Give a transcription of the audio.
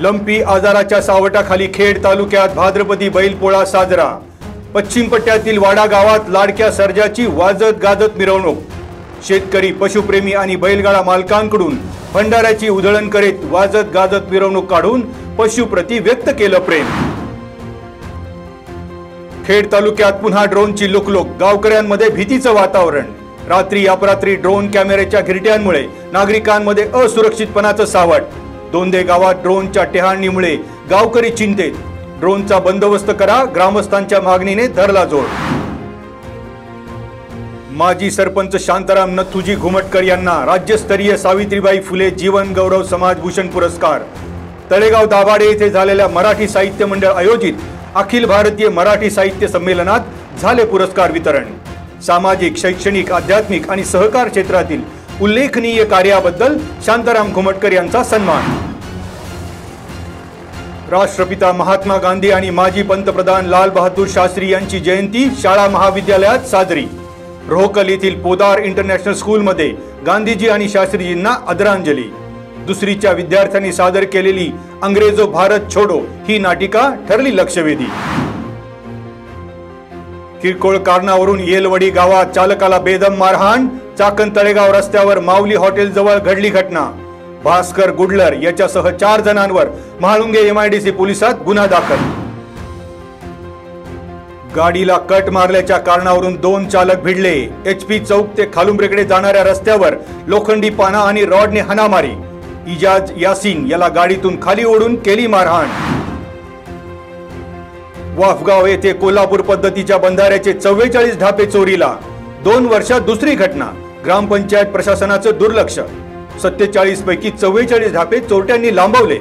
Lumpy आजाराच्या सावटाखाली खेड तालुक्यात भाद्रपदी बैलपोळा साजरा। पश्चिम पट्ट्यातील वाडा गावात लाडक्या सर्जाची वाजत गाजत मिरवणूक। शेतकरी, पशुप्रेमी आणि बैलगाडा मालकांकडून भंडाऱ्याची उधळण करीत वाजत गाजत मिरवणूक काढून पशुप्रती व्यक्त केलं प्रेम। खेड तालुक्यात पुन्हा ड्रोनची लुकलुक, गावकऱ्यांमध्ये भीतीचं वातावरण। रात्री अपरात्री ड्रोन कॅमेऱ्याच्या घिरट्यांमुळे नागरिकांमध्ये असुरक्षितपणाचं सावट। दोंदे गावात ड्रोनच्या टेहाळणीमुळे गावकरी चिंतेत। ड्रोनचा बंदोबस्त करा, ग्रामस्थांच्या मागणीने धरला जोर। माजी सरपंच शांताराम नथुजी घुमटकर यांना राज्यस्तरीय सावित्रीबाई फुले जीवन गौरव समाजभूषण पुरस्कार। तळेगाव दाभाडे येथे झालेल्या मराठी साहित्य मंडळ आयोजित अखिल भारतीय मराठी साहित्य संमेलनात झाले पुरस्कार वितरण। सामाजिक, शैक्षणिक, आध्यात्मिक आणि सहकार क्षेत्रातील उल्लेखनीय कार्याबद्दल शांताराम घुमटकर यांचा सन्मान। राष्ट्रपिता महात्मा गांधी आणि माजी पंतप्रधान लाल बहादूर शास्त्री यांची जयंती शाळा महाविद्यालयात साजरी। रोहकल येथील पोदार इंटरनॅशनल स्कूलमध्ये गांधीजी आणि शास्त्रीजींना आदरांजली। दुसरीच्या विद्यार्थ्यांनी सादर केलेली अंग्रेजो भारत छोडो ही नाटिका ठरली लक्षवेधी। किरकोळ कारणावरून येलवडी गावात चालकाला बेदम मारहाण। चाकण तळेगाव रस्त्यावर माऊली हॉटेल जवळ घडली घटना। भास्कर गुडलर याच्यासह 4 जणांवर म्हाळुंगे MIDC पोलिसात गुन्हा दाखल। गाडीला कट मारल्याच्या कारणावरून 2 चालक भिडले। HP चौक ते खालुंब्रेकडे जाणाऱ्या रस्त्यावर लोखंडी पाना आणि रॉडने हाणामारी। इजाज यासिन याला गाडीतून खाली ओढून केली मारहाण। वाफगाव येथे कोल्हापूर पद्धतीच्या बंधाऱ्याचे 44 ढापे चोरीला। 2 वर्षात दुसरी घटना। ग्रामपंचायत प्रशासनाचं दुर्लक्ष। 47 पैकी 44 ढापे चोरट्यांनी लांबवले।